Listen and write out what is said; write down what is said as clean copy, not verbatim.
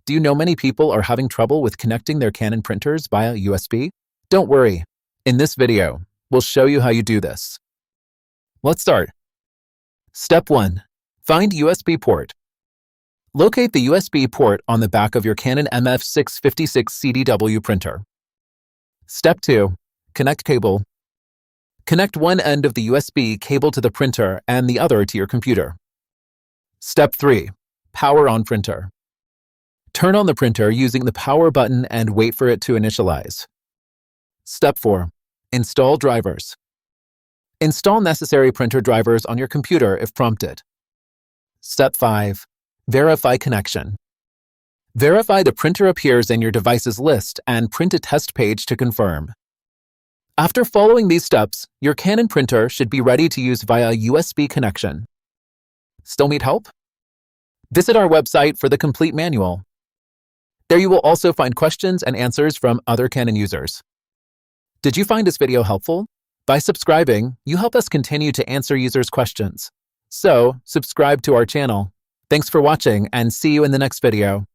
Do you know many people are having trouble with connecting their Canon printers via USB? Don't worry. In this video, we'll show you how you do this. Let's start. Step 1. Find USB port. Locate the USB port on the back of your Canon MF656Cdw printer. Step 2. Connect cable. Connect one end of the USB cable to the printer and the other to your computer. Step 3. Power on printer. Turn on the printer using the power button and wait for it to initialize. Step 4. Install drivers. Install necessary printer drivers on your computer if prompted. Step 5. Verify connection. Verify the printer appears in your device's list and print a test page to confirm. After following these steps, your Canon printer should be ready to use via USB connection. Still need help? Visit our website for the complete manual. There you will also find questions and answers from other Canon users. Did you find this video helpful? By subscribing, you help us continue to answer users' questions. So, subscribe to our channel. Thanks for watching and see you in the next video.